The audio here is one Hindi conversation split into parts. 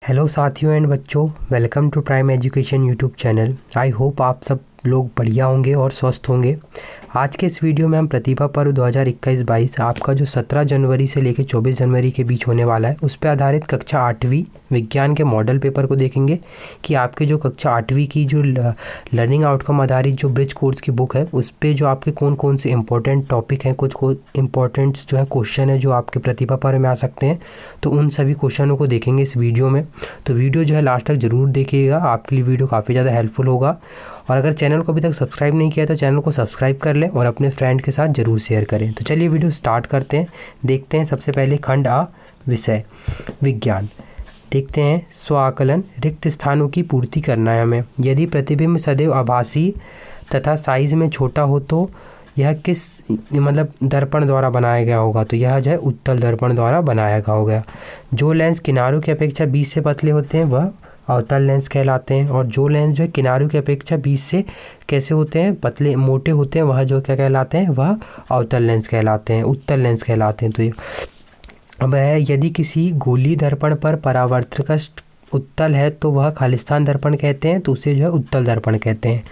हेलो साथियों एंड बच्चों, welcome to prime education YouTube channel. I hope आप सब लोग बढ़िया होंगे और स्वस्थ होंगे। आज के इस वीडियो में हम प्रतिभा पर्व 2021-22 आपका जो 17 जनवरी से लेकर 24 जनवरी के बीच होने वाला है उस पर आधारित कक्षा 8वीं विज्ञान के मॉडल पेपर को देखेंगे कि आपके जो कक्षा 8वीं की जो लर्निंग आउटकम आधारित जो ब्रिज कोर्स की बुक है उस पर जो आपके कौन कौन से इंपॉर्टेंट टॉपिक हैं, कुछ इंपॉर्टेंट जो है क्वेश्चन है जो आपके प्रतिभा पर्व में आ सकते हैं, तो उन सभी क्वेश्चनों को देखेंगे इस वीडियो में। तो वीडियो जो है लास्ट तक ज़रूर देखिएगा, आपके लिए वीडियो काफ़ी ज़्यादा हेल्पफुल होगा। और अगर चैनल को अभी तक सब्सक्राइब नहीं किया तो चैनल को सब्सक्राइब कर लें और अपने फ्रेंड के साथ ज़रूर शेयर करें। तो चलिए वीडियो स्टार्ट करते हैं। देखते हैं सबसे पहले खंड आ विषय विज्ञान। देखते हैं स्व आकलन, रिक्त स्थानों की पूर्ति करना है हमें। यदि प्रतिबिंब सदैव आभासी तथा साइज़ में छोटा हो तो यह किस दर्पण द्वारा बनाया गया होगा, तो यह जो है उत्तल दर्पण द्वारा बनाया गया होगा। जो लेंस किनारों की अपेक्षा 20 से पतले होते हैं वह अवतल लेंस कहलाते हैं, और जो लेंस जो है किनारों की अपेक्षा 20 से कैसे होते हैं, पतले मोटे होते हैं, वह जो क्या कहलाते हैं, वह अवतल लेंस कहलाते हैं, उत्तल लेंस कहलाते हैं। तो ये अब है, यदि किसी गोली दर्पण पर परावर्तक उत्तल है तो वह खालिस्तान दर्पण कहते हैं, तो उसे जो है उत्तल दर्पण कहते हैं।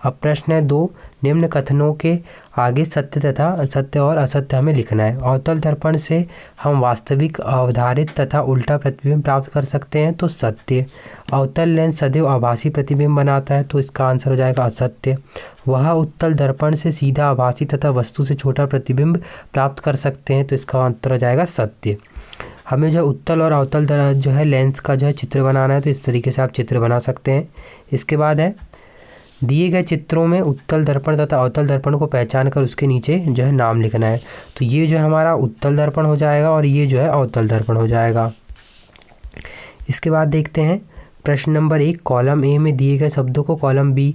अब प्रश्न है 2, निम्न कथनों के आगे सत्य और असत्य हमें लिखना है। अवतल दर्पण से हम वास्तविक, अवधारित तथा उल्टा प्रतिबिंब प्राप्त कर सकते हैं, तो सत्य। अवतल लेंस सदैव आभासी प्रतिबिंब बनाता है, तो इसका आंसर हो जाएगा असत्य। वह उत्तल दर्पण से सीधा आभासी तथा वस्तु से छोटा प्रतिबिंब प्राप्त कर सकते हैं, तो इसका आंसर हो जाएगा सत्य। हमें जो उत्तल और अवतल जो है लेंस का जो है चित्र बनाना है, तो इस तरीके से आप चित्र बना सकते हैं। इसके बाद है, दिए गए चित्रों में उत्तल दर्पण तथा अवतल दर्पण को पहचान कर उसके नीचे जो है नाम लिखना है। तो ये जो है हमारा उत्तल दर्पण हो जाएगा और ये जो है अवतल दर्पण हो जाएगा। इसके बाद देखते हैं प्रश्न नंबर 1, कॉलम ए में दिए गए शब्दों को कॉलम बी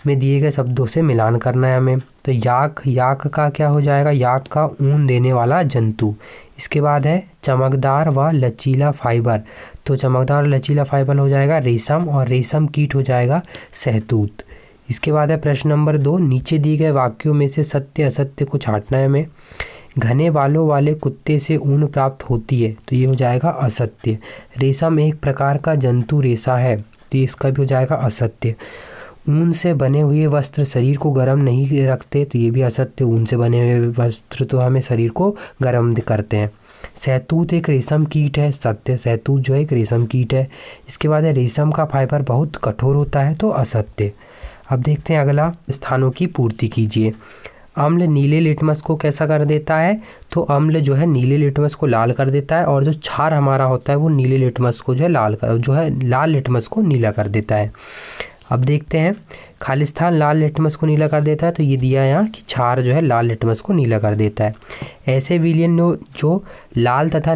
में दिए गए शब्दों से मिलान करना है हमें। तो याक का क्या हो जाएगा, याक का ऊन देने वाला जंतु। इसके बाद है चमकदार व लचीला फाइबर, तो चमकदार और लचीला फाइबर हो जाएगा रेशम, और रेशम कीट हो जाएगा शहतूत। इसके बाद है प्रश्न नंबर 2, नीचे दिए गए वाक्यों में से सत्य असत्य को छांटना है हमें। घने बालों वाले कुत्ते से ऊन प्राप्त होती है, तो ये हो जाएगा असत्य। रेशम एक प्रकार का जंतु रेशा है, तो इसका भी हो जाएगा असत्य। ऊन से बने हुए वस्त्र शरीर को गर्म नहीं रखते, तो ये भी असत्य। ऊन से बने हुए वस्त्र तो हमें शरीर को गर्म करते हैं। शहतूत एक रेशम कीट है, सत्य। शहतूत जो है एक रेशम कीट है। इसके बाद है रेशम का फाइबर बहुत कठोर होता है, तो असत्य। अब देखते हैं अगला, स्थानों की पूर्ति कीजिए। अम्ल नीले लिटमस को कैसा कर देता है, तो अम्ल जो है नीले लिटमस को लाल कर देता है, और जो क्षार हमारा होता है वो नीले लिटमस को जो है लाल लिटमस को नीला कर देता है। अब देखते हैं, खालिस्तान लाल लिटमस को नीला कर देता है, तो ये दिया यहाँ कि क्षार जो है लाल लिटमस को नीला कर देता है। ऐसे विलयन जो लाल तथा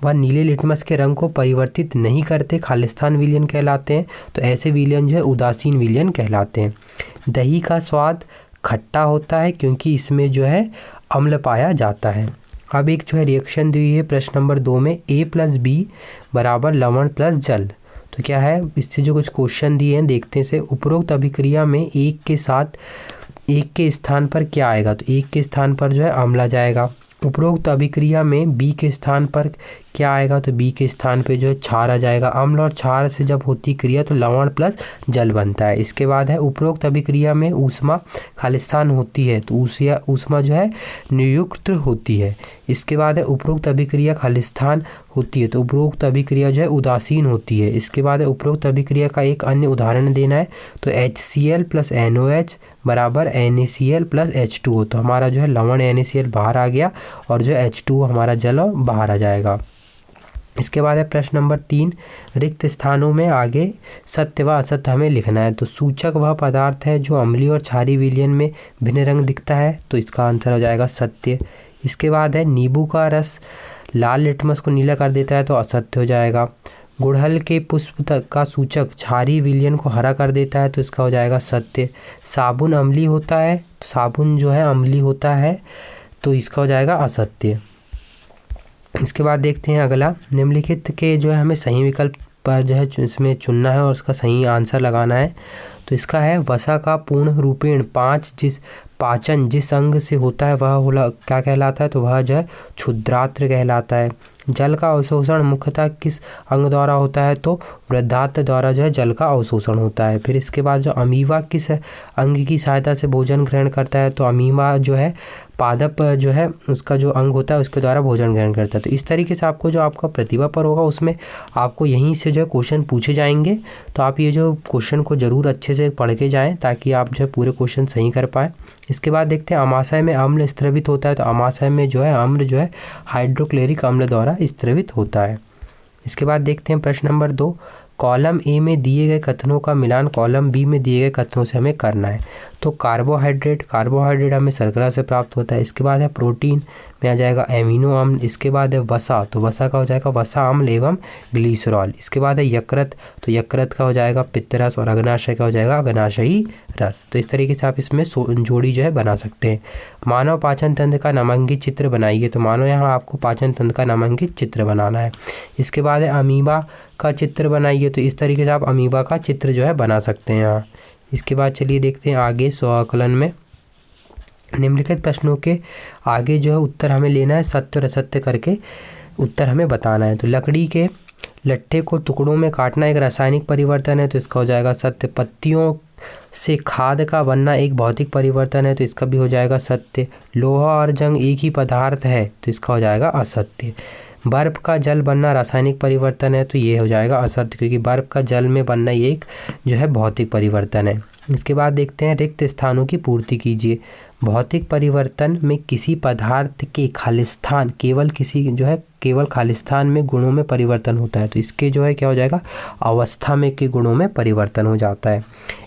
वह नीले लिटमस के रंग को परिवर्तित नहीं करते खालिस्तान विलयन कहलाते हैं, तो ऐसे विलयन जो है उदासीन विलयन कहलाते हैं। दही का स्वाद खट्टा होता है क्योंकि इसमें जो है अम्ल पाया जाता है। अब एक जो है रिएक्शन दी है प्रश्न नंबर 2 में, A+B = लवण प्लस जल। तो क्या है, इससे जो कुछ क्वेश्चन दिए हैं देखते हैं। उपरोक्त अभिक्रिया में एक के स्थान पर क्या आएगा, तो एक के स्थान पर जो है अम्ल आ जाएगा। उपरोक्त अभिक्रिया में बी के स्थान पर क्या आएगा, तो बी के स्थान पे जो है क्षार आ जाएगा। अम्ल और क्षार से जब होती क्रिया तो लवण प्लस जल बनता है। इसके बाद है, उपरोक्त अभिक्रिया में ऊष्मा खालिस्तान होती है, तो ऊष्मा जो है नियुक्त होती है। इसके बाद है, उपरोक्त अभिक्रिया खालिस्तान होती है, तो उपरोक्त अभिक्रिया जो है उदासीन होती है। इसके बाद है, उपरोक्त अभिक्रिया का एक अन्य उदाहरण देना है, तो HCl + NOH = NaCl + H2O। तो हमारा जो है लवण NaCl बाहर आ गया और जो H2O हमारा जल बाहर आ जाएगा। इसके बाद है प्रश्न नंबर 3, रिक्त स्थानों में आगे सत्य व असत्य हमें लिखना है। तो सूचक वह पदार्थ है जो अम्लीय और क्षारीय विलयन में भिन्न रंग दिखता है, तो इसका आंसर हो जाएगा सत्य। इसके बाद है, नींबू का रस लाल लिटमस को नीला कर देता है, तो असत्य हो जाएगा। गुड़हल के पुष्प का सूचक क्षारीय विलयन को हरा कर देता है, तो इसका हो जाएगा सत्य। साबुन अम्लीय होता है, तो साबुन जो है अम्लीय होता है, तो इसका हो जाएगा असत्य। इसके बाद देखते हैं अगला, निम्नलिखित के जो है हमें सही विकल्प पर जो है इसमें चुनना है और उसका सही आंसर लगाना है। तो इसका है, वसा का पूर्ण रूपेण पाचन जिस अंग से होता है वह क्या कहलाता है, तो वह जो है क्षुद्रांत्र कहलाता है। जल का अवशोषण मुख्यतः किस अंग द्वारा होता है, तो वृद्धांत्र द्वारा जो है जल का अवशोषण होता है। फिर इसके बाद जो अमीबा किस अंग की सहायता से भोजन ग्रहण करता है, तो अमीबा जो है पादप जो है उसका जो अंग होता है उसके द्वारा भोजन ग्रहण करता है। तो इस तरीके से आपको जो आपका प्रतिभा पर होगा उसमें आपको यहीं से जो है क्वेश्चन पूछे जाएंगे। तो आप ये जो क्वेश्चन को ज़रूर अच्छे से पढ़ के जाएँ ताकि आप जो है पूरे क्वेश्चन सही कर पाएँ। इसके बाद देखते हैं अमाशय में अम्ल स्त्रवित होता है, तो अमाशय में जो है अम्ल जो है हाइड्रोक्लोरिक अम्ल द्वारा स्त्रवित होता है। इसके बाद देखते हैं प्रश्न नंबर 2, कॉलम ए में दिए गए कथनों का मिलान कॉलम बी में दिए गए कथनों से हमें करना है। तो कार्बोहाइड्रेट हमें शर्करा से प्राप्त होता है। इसके बाद है प्रोटीन में आ जाएगा एमिनो अम्ल। इसके बाद है वसा, तो वसा का हो जाएगा वसा अम्ल एवं ग्लिसरॉल। इसके बाद है यकृत, तो यकृत का हो जाएगा पित्तरस और अग्नाशय का हो जाएगा अग्नाशयी रस। तो इस तरीके से आप इसमें जोड़ी जो है बना सकते हैं। मानव पाचन तंत्र का नामांकित चित्र बनाइए, तो मानो यहाँ आपको पाचन तंत्र का नामांकित चित्र बनाना है। इसके बाद है अमीबा का चित्र बनाइए, तो इस तरीके से आप अमीबा का चित्र जो है बना सकते हैं यहाँ। इसके बाद चलिए देखते हैं आगे स्वआकलन में निम्नलिखित प्रश्नों के आगे जो है उत्तर हमें लेना है, सत्य और असत्य करके उत्तर हमें बताना है। तो लकड़ी के लट्ठे को टुकड़ों में काटना एक रासायनिक परिवर्तन है, तो इसका हो जाएगा सत्य। पत्तियों से खाद का बनना एक भौतिक परिवर्तन है, तो इसका भी हो जाएगा सत्य। लोहा और जंग एक ही पदार्थ है, तो इसका हो जाएगा असत्य। बर्फ़ का जल बनना रासायनिक परिवर्तन है, तो ये हो जाएगा असत्य, क्योंकि बर्फ़ का जल में बनना ये एक जो है भौतिक परिवर्तन है। इसके बाद देखते हैं रिक्त स्थानों की पूर्ति कीजिए। भौतिक परिवर्तन में किसी पदार्थ के खालिस्तान केवल खालिस्तान में गुणों में परिवर्तन होता है, तो इसके जो है क्या हो जाएगा अवस्था में के गुणों में परिवर्तन हो जाता है।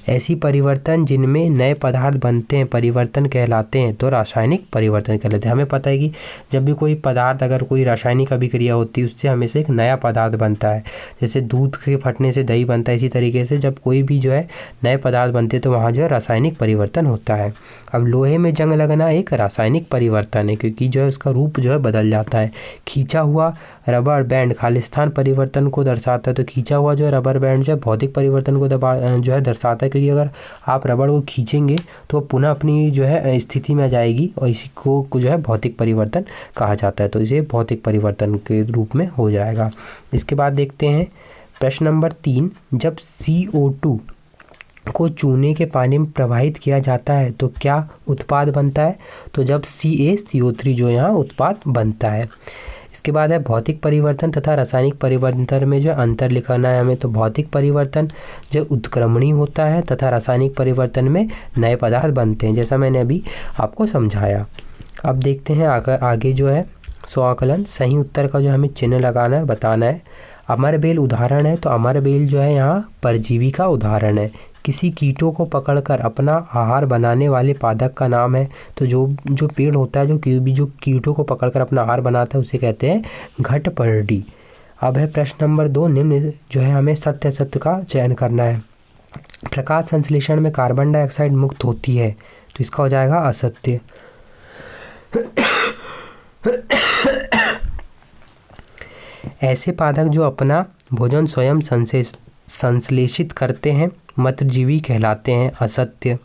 ऐसी परिवर्तन जिनमें नए पदार्थ बनते हैं परिवर्तन कहलाते हैं, तो रासायनिक परिवर्तन कहलाते हैं। हमें पता है कि जब भी कोई पदार्थ अगर कोई रासायनिक अभिक्रिया होती है उससे हमेशा एक नया पदार्थ बनता है। जैसे दूध के फटने से दही बनता है, इसी तरीके से जब कोई भी जो है नए पदार्थ बनते हैं तो वहाँ जो है रासायनिक परिवर्तन होता है। अब लोहे में जंग लगना एक रासायनिक परिवर्तन है, क्योंकि जो है उसका रूप जो है बदल जाता है। खींचा हुआ रबर बैंड खालिस्तान परिवर्तन को दर्शाता है, तो खींचा हुआ जो है रबर बैंड जो है भौतिक परिवर्तन को जो है दर्शाता है, क्योंकि अगर आप रबड़ को खींचेंगे तो पुनः अपनी जो है स्थिति में आ जाएगी और इसी को जो है भौतिक परिवर्तन कहा जाता है, तो इसे भौतिक परिवर्तन के रूप में हो जाएगा। इसके बाद देखते हैं प्रश्न नंबर 3, जब CO2 को चूने के पानी में प्रवाहित किया जाता है तो क्या उत्पाद बनता है, तो जब CaCO3 जो यहाँ उत्पाद बनता है। इसके बाद है भौतिक परिवर्तन तथा रासायनिक परिवर्तन में जो अंतर लिखना है हमें, तो भौतिक परिवर्तन जो उत्क्रमणीय होता है तथा रासायनिक परिवर्तन में नए पदार्थ बनते हैं, जैसा मैंने अभी आपको समझाया। अब देखते हैं आगे जो है स्वआकलन सही उत्तर का जो हमें चिन्ह लगाना है बताना है। अमरबेल उदाहरण है, तो अमरबेल जो है यहाँ परजीवी का उदाहरण है। किसी कीटों को पकड़कर अपना आहार बनाने वाले पादप का नाम है, तो जो पेड़ होता है जो कीटों को पकड़कर अपना आहार बनाता है उसे कहते हैं घटपर्णी। अब है प्रश्न नंबर 2, निम्न जो है हमें सत्य असत्य का चयन करना है। प्रकाश संश्लेषण में कार्बन डाइऑक्साइड मुक्त होती है, तो इसका हो जाएगा असत्य। ऐसे पादप जो अपना भोजन स्वयं संश्लेषित करते हैं मृतजीवी कहलाते हैं, असत्य।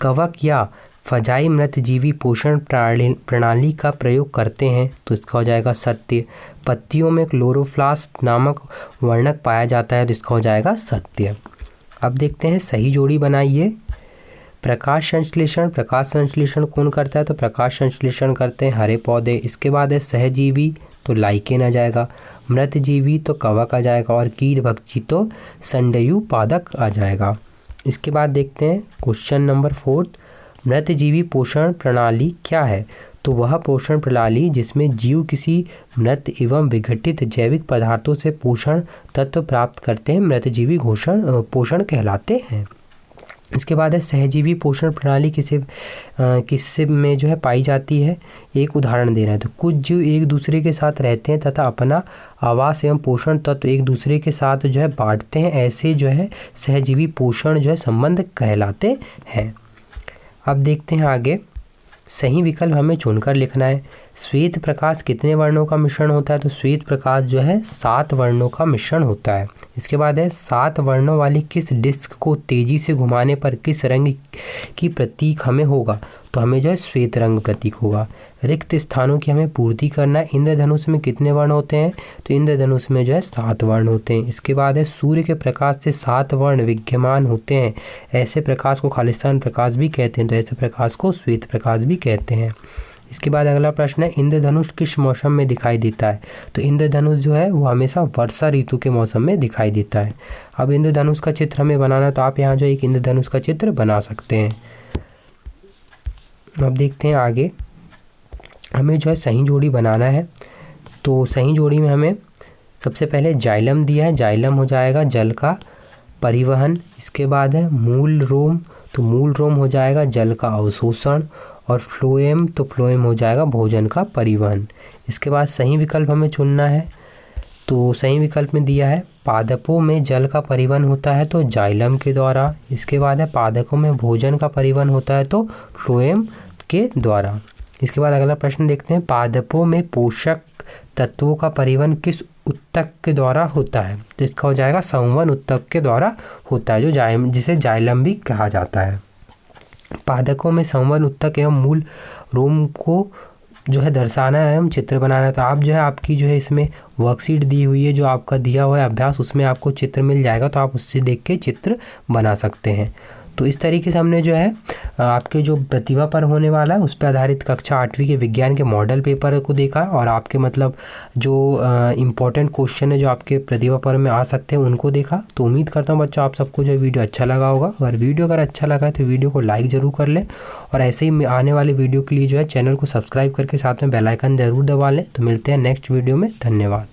कवक या फजाई मृतजीवी पोषण प्रणाली का प्रयोग करते हैं, तो इसका हो जाएगा सत्य। पत्तियों में क्लोरोप्लास्ट नामक वर्णक पाया जाता है, तो इसका हो जाएगा सत्य। अब देखते हैं सही जोड़ी बनाइए। प्रकाश संश्लेषण कौन करता है, तो प्रकाश संश्लेषण करते हैं हरे पौधे। इसके बाद है सहजीवी, तो लाइकेन आ जाएगा। मृतजीवी तो कवक आ जाएगा और कीटभक्षी तो संडयू पादक आ जाएगा। इसके बाद देखते हैं क्वेश्चन नंबर 4, मृतजीवी पोषण प्रणाली क्या है, तो वह पोषण प्रणाली जिसमें जीव किसी मृत एवं विघटित जैविक पदार्थों से पोषण तत्व प्राप्त करते हैं मृतजीवी पोषण कहलाते हैं। इसके बाद है सहजीवी पोषण प्रणाली किससे में जो है पाई जाती है, एक उदाहरण दे रहा है। तो कुछ जीव एक दूसरे के साथ रहते हैं तथा अपना आवास एवं पोषण तत्व एक दूसरे के साथ जो है बांटते हैं, ऐसे जो है सहजीवी पोषण जो है संबंध कहलाते हैं। अब देखते हैं आगे सही विकल्प हमें चुनकर लिखना है। श्वेत प्रकाश कितने वर्णों का मिश्रण होता है? तो श्वेत प्रकाश जो है 7 वर्णों का मिश्रण होता है। इसके बाद है 7 वर्णों वाली किस डिस्क को तेजी से घुमाने पर किस रंग की प्रतीक हमें होगा? तो हमें जो है श्वेत रंग प्रतीक होगा। रिक्त स्थानों की हमें पूर्ति करना है। इंद्रधनुष में कितने वर्ण होते हैं? तो इंद्रधनुष में जो है 7 वर्ण होते हैं। इसके बाद है सूर्य के प्रकाश से 7 वर्ण विद्यमान होते हैं, ऐसे प्रकाश को खालिस्तान प्रकाश भी कहते हैं। तो ऐसे प्रकाश को श्वेत प्रकाश भी कहते हैं। इसके बाद अगला प्रश्न है इंद्रधनुष किस मौसम में दिखाई देता है? तो इंद्रधनुष जो है वो हमेशा वर्षा ऋतु के मौसम में दिखाई देता है। अब इंद्रधनुष का चित्र हमें बनाना, तो आप यहाँ जो एक इंद्रधनुष का चित्र बना सकते हैं। अब देखते हैं आगे, हमें जो है सही जोड़ी बनाना है। तो सही जोड़ी में हमें सबसे पहले जाइलम दिया है, जाइलम हो जाएगा जल का परिवहन। इसके बाद है मूल रोम, तो मूल रोम हो जाएगा जल का अवशोषण। और फ्लोएम, तो फ्लोएम हो जाएगा भोजन का परिवहन। इसके बाद सही विकल्प हमें चुनना है। तो सही विकल्प में दिया है पादपों में जल का परिवहन होता है तो जाइलम के द्वारा। इसके बाद है पादपों में भोजन का परिवहन होता है तो फ्लोएम के द्वारा। इसके बाद अगला प्रश्न देखते हैं पादपों में पोषक तत्वों का परिवहन किस उत्तक के द्वारा होता है? तो इसका हो जाएगा संवहन उत्तक के द्वारा होता है, जो जिसे जाइलम भी कहा जाता है। पादपों में संवहन उत्तक एवं मूल रोम को जो है दर्शाना है, हम चित्र बनाना है। तो आप जो है आपकी जो है इसमें वर्कशीट दी हुई है, जो आपका दिया हुआ है अभ्यास, उसमें आपको चित्र मिल जाएगा, तो आप उससे देख के चित्र बना सकते हैं। तो इस तरीके से हमने जो है आपके जो प्रतिभा पर होने वाला है उस पर आधारित कक्षा 8वीं के विज्ञान के मॉडल पेपर को देखा, और आपके मतलब जो इम्पोर्टेंट क्वेश्चन है जो आपके प्रतिभा पर में आ सकते हैं उनको देखा। तो उम्मीद करता हूँ बच्चों आप सबको जो वीडियो अच्छा लगा होगा। अगर अच्छा लगा है तो वीडियो को लाइक ज़रूर कर लें, और ऐसे ही आने वाले वीडियो के लिए जो है चैनल को सब्सक्राइब करके साथ में बेल आइकन ज़रूर दबा लें। तो मिलते हैं नेक्स्ट वीडियो में। धन्यवाद।